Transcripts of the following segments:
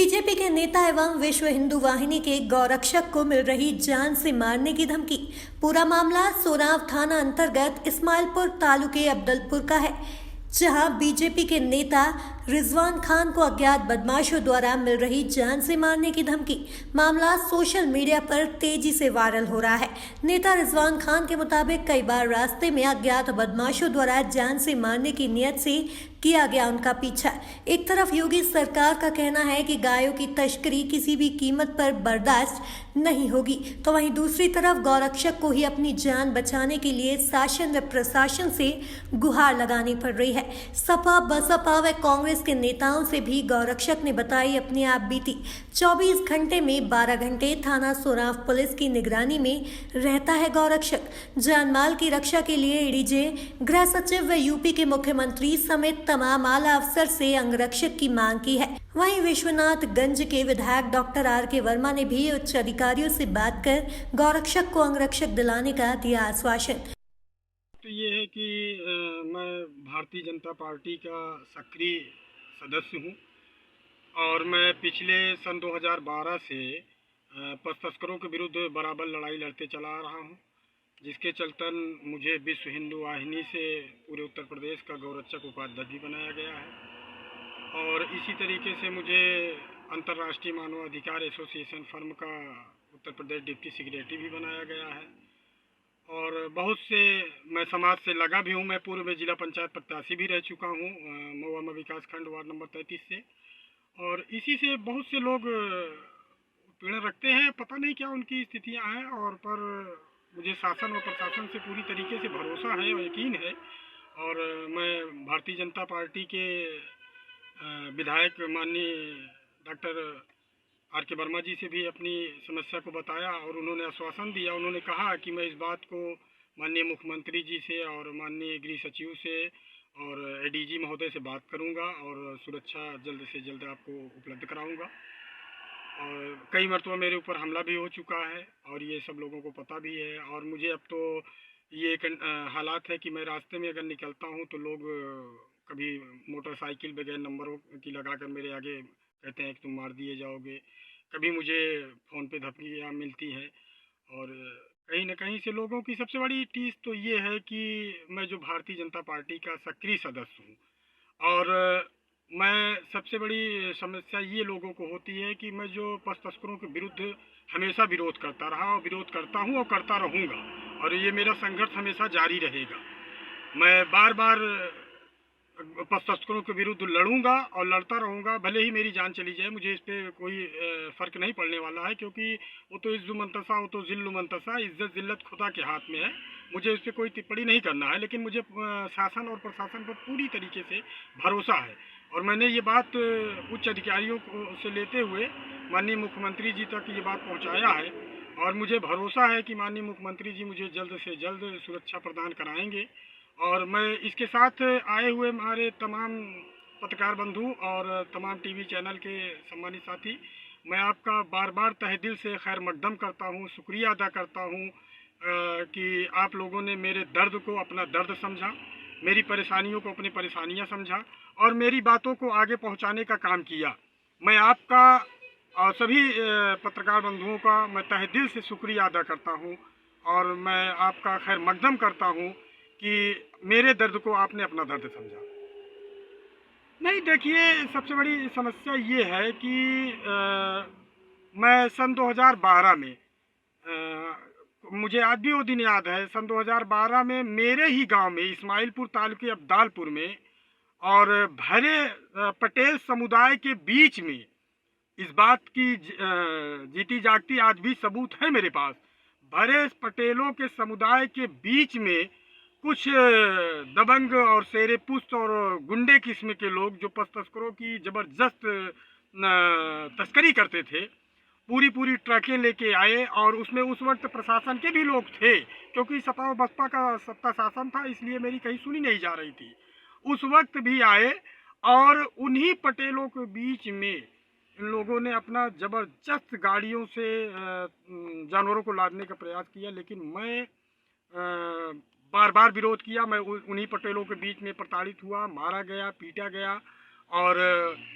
BJP के नेता एवं विश्व हिंदू वाहिनी के गौरक्षक को मिल रही जान से मारने की धमकी। पूरा मामला सोनाव थाना अंतर्गत इस्माइलपुर तालुके अब्दुलपुर का है, जहां बीजेपी के नेता रिजवान खान को अज्ञात बदमाशों द्वारा मिल रही जान से मारने की धमकी। मामला सोशल मीडिया पर तेजी से वायरल हो रहा है। नेता रिजवान खान के मुताबिक कई बार रास्ते में अज्ञात बदमाशों द्वारा जान से मारने की नियत से किया गया उनका पीछा। एक तरफ योगी सरकार का कहना है कि गायों की तस्करी किसी भी कीमत पर बर्दाश्त नहीं होगी, तो वहीं दूसरी तरफ गौरक्षक को ही अपनी जान बचाने के लिए शासन व प्रशासन से गुहार लगानी पड़ रही है। सपा, बसपा व कांग्रेस के नेताओं से भी गौरक्षक ने बताई अपनी आप बीती। 24 घंटे में 12 घंटे थाना सोनाव पुलिस की निगरानी में रहता है गौरक्षक। जानमाल की रक्षा के लिए एडीजे, गृह सचिव व यूपी के मुख्यमंत्री समेत तमाम आला अफसर से अंगरक्षक की मांग की है। वहीं विश्वनाथगंज के विधायक डॉक्टर आर.के. वर्मा ने भी उच्च अधिकारियों से बात कर गौरक्षक को अंगरक्षक दिलाने का दिया आश्वासन। तो ये है कि मैं भारतीय जनता पार्टी का सक्रिय सदस्य हूँ और मैं पिछले सन 2012 से पशु तस्करों के विरुद्ध बराबर लड़ाई लड़ते चला आ रहा हूँ, जिसके चलतन मुझे विश्व हिंदू वाहिनी से पूरे उत्तर प्रदेश का गौरक्षक उपाध्यक्ष भी बनाया गया है। और इसी तरीके से मुझे अंतर्राष्ट्रीय मानव अधिकार एसोसिएशन फर्म का उत्तर प्रदेश डिप्टी सेक्रेटरी भी बनाया गया है। और बहुत से मैं समाज से लगा भी हूँ। मैं पूर्व में जिला पंचायत प्रत्याशी भी रह चुका हूँ महुआ विकास खंड वार्ड नंबर 33 से। और इसी से बहुत से लोग पीड़ा रखते हैं, पता नहीं क्या उनकी स्थितियाँ हैं, और पर मुझे शासन और प्रशासन से पूरी तरीके से भरोसा है और यकीन है। और मैं भारतीय जनता पार्टी के विधायक माननीय डॉक्टर आर.के. वर्मा जी से भी अपनी समस्या को बताया और उन्होंने आश्वासन दिया। उन्होंने कहा कि मैं इस बात को माननीय मुख्यमंत्री जी से और माननीय गृह सचिव से और एडीजी महोदय से बात करूंगा और सुरक्षा जल्द से जल्द आपको उपलब्ध कराऊंगा। और कई मरतबा मेरे ऊपर हमला भी हो चुका है और ये सब लोगों को पता भी है। और मुझे अब तो ये हालात है कि मैं रास्ते में अगर निकलता हूँ तो लोग कभी मोटरसाइकिल बगैर नंबरों की लगाकर मेरे आगे कहते हैं कि तुम मार दिए जाओगे। कभी मुझे फ़ोन पे धमकियाँ मिलती हैं। और कहीं न कहीं से लोगों की सबसे बड़ी टीस तो ये है कि मैं जो भारतीय जनता पार्टी का सक्रिय सदस्य हूँ और मैं सबसे बड़ी समस्या ये लोगों को होती है कि मैं जो पशु तस्करों के विरुद्ध हमेशा विरोध करता रहा और विरोध करता हूँ और करता रहूँगा, और ये मेरा संघर्ष हमेशा जारी रहेगा। मैं बार बार पशु तस्करों के विरुद्ध लड़ूंगा और लड़ता रहूँगा, भले ही मेरी जान चली जाए। मुझे इस पर कोई फ़र्क नहीं पड़ने वाला है, क्योंकि वो तो इज़्ज़ु मंतसा, वो तो ज़िल्लु मंतसा, इज़्ज़त ज़िल्लत खुदा के हाथ में है। मुझे इस पर कोई टिप्पणी नहीं करना है, लेकिन मुझे शासन और प्रशासन पर पूरी तरीके से भरोसा है। और मैंने ये बात उच्च अधिकारियों से लेते हुए माननीय मुख्यमंत्री जी तक ये बात पहुँचाया है और मुझे भरोसा है कि माननीय मुख्यमंत्री जी मुझे जल्द से जल्द सुरक्षा प्रदान कराएंगे। और मैं इसके साथ आए हुए हमारे तमाम पत्रकार बंधु और तमाम टीवी चैनल के सम्मानित साथी, मैं आपका बार बार तहे दिल से खैर मकदम करता हूँ, शुक्रिया अदा करता हूँ कि आप लोगों ने मेरे दर्द को अपना दर्द समझा, मेरी परेशानियों को अपनी परेशानियाँ समझा और मेरी बातों को आगे पहुँचाने का काम किया। मैं आपका और सभी पत्रकार बंधुओं का मैं तहे दिल से शुक्रिया अदा करता हूँ और मैं आपका खैर मकदम करता हूँ कि मेरे दर्द को आपने अपना दर्द समझा। नहीं, देखिए, सबसे बड़ी समस्या ये है कि मैं सन 2012 में मुझे आज भी वो दिन याद है। सन 2012 में मेरे ही गांव में इस्माइलपुर तालुके अब्दालपुर में और भरे पटेल समुदाय के बीच में इस बात की जीती जागती आज भी सबूत है मेरे पास। भरे पटेलों के समुदाय के बीच में कुछ दबंग और शेरे पुस्त और गुंडे किस्म के लोग जो पशु तस्करों की ज़बरदस्त तस्करी करते थे, पूरी ट्रकें लेके आए। और उसमें उस वक्त प्रशासन के भी लोग थे, क्योंकि सपा और बसपा का सत्ता शासन था, इसलिए मेरी कहीं सुनी नहीं जा रही थी। उस वक्त भी आए और उन्हीं पटेलों के बीच में इन लोगों ने अपना ज़बरदस्त गाड़ियों से जानवरों को लादने का प्रयास किया, लेकिन मैं बार बार विरोध किया। मैं उन्हीं पटेलों के बीच में प्रताड़ित हुआ, मारा गया, पीटा गया और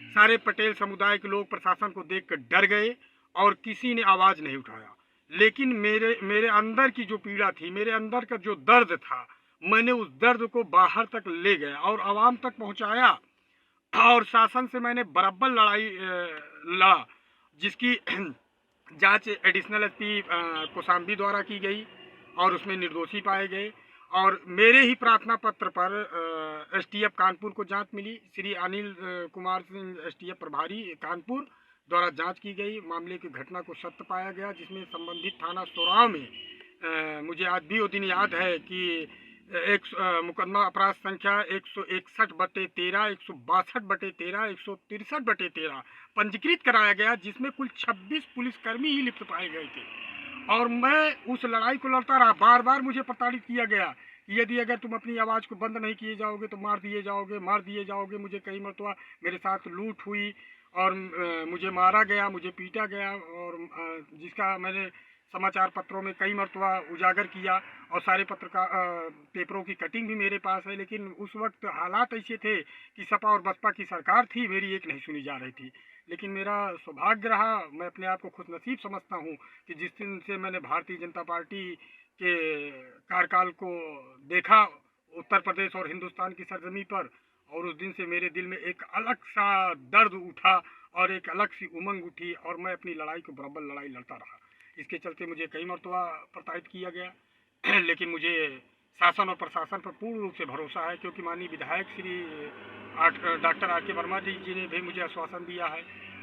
सारे पटेल समुदाय के लोग प्रशासन को देखकर डर गए और किसी ने आवाज़ नहीं उठाया। लेकिन मेरे अंदर की जो पीड़ा थी, मेरे अंदर का जो दर्द था, मैंने उस दर्द को बाहर तक ले गया और आवाम तक पहुंचाया और शासन से मैंने बराबर लड़ाई लड़ा, जिसकी जांच एडिशनल एसपी कोसाम्बी द्वारा की गई और उसमें निर्दोषी पाए गए। और मेरे ही प्रार्थना पत्र पर एसटीएफ कानपुर को जांच मिली। श्री अनिल कुमार सिंह एसटीएफ प्रभारी कानपुर द्वारा जांच की गई। मामले की घटना को सत्य पाया गया, जिसमें संबंधित थाना सोराव में मुझे आज भी वो दिन याद है कि एक मुकदमा अपराध संख्या 161/13, 162/13, 163/13 पंजीकृत कराया गया, जिसमें कुल 26 पुलिसकर्मी ही लिप्त पाए गए थे। और मैं उस लड़ाई को लड़ता रहा। बार बार मुझे प्रताड़ित किया गया कि यदि अगर तुम अपनी आवाज़ को बंद नहीं किए जाओगे तो मार दिए जाओगे। मुझे कई मरतबा मेरे साथ लूट हुई और मुझे मारा गया, मुझे पीटा गया, और जिसका मैंने समाचार पत्रों में कई मरतबा उजागर किया और सारे पेपरों की कटिंग भी मेरे पास है। लेकिन उस वक्त हालात ऐसे थे कि सपा और बसपा की सरकार थी, मेरी एक नहीं सुनी जा रही थी। लेकिन मेरा सौभाग्य रहा, मैं अपने आप को खुशनसीब समझता हूँ कि जिस दिन से मैंने भारतीय जनता पार्टी के कार्यकाल को देखा उत्तर प्रदेश और हिंदुस्तान की सरजमी पर, और उस दिन से मेरे दिल में एक अलग सा दर्द उठा और एक अलग सी उमंग उठी और मैं अपनी लड़ाई को बराबर लड़ाई लड़ता रहा। इसके चलते मुझे कई मरतबा प्रताड़ित किया गया लेकिन मुझे शासन और प्रशासन पर पूर्ण रूप से भरोसा है, क्योंकि माननीय विधायक श्री डॉक्टर आर के वर्मा जी ने भी मुझे आश्वासन दिया है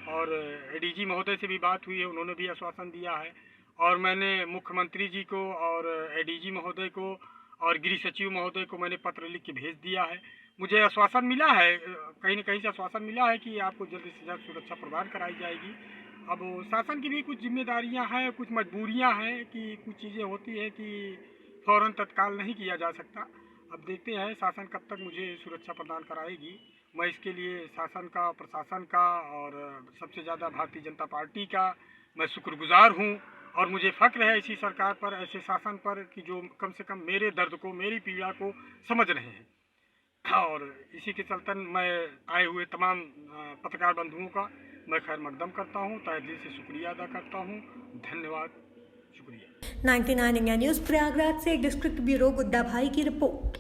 और एडीजी महोदय से भी बात हुई है, उन्होंने भी आश्वासन दिया है। और मैंने मुख्यमंत्री जी को और एडीजी महोदय को और गृह सचिव महोदय को मैंने पत्र लिख के भेज दिया है। मुझे आश्वासन मिला है, कहीं न कहीं से आश्वासन मिला है कि आपको जल्द से जल्द सुरक्षा प्रदान कराई जाएगी। अब शासन की भी कुछ जिम्मेदारियां हैं, कुछ मजबूरियां हैं कि कुछ चीज़ें होती है कि फ़ौरन तत्काल नहीं किया जा सकता। अब देखते हैं शासन कब तक मुझे सुरक्षा प्रदान कराएगी। मैं इसके लिए शासन का, प्रशासन का और सबसे ज़्यादा भारतीय जनता पार्टी का मैं शुक्रगुजार हूँ और मुझे फ़ख्र है ऐसी सरकार पर, ऐसे शासन पर कि जो कम से कम मेरे दर्द को, मेरी पीड़ा को समझ रहे हैं। और इसी के चलते मैं आए हुए तमाम पत्रकार बंधुओं का मैं खैर मकदम करता हूँ, तहे दिल से शुक्रिया अदा करता हूँ। धन्यवाद, शुक्रिया। 99 इंडिया न्यूज़ प्रयागराज से डिस्ट्रिक्ट ब्यूरो गुड्डा भाई की रिपोर्ट।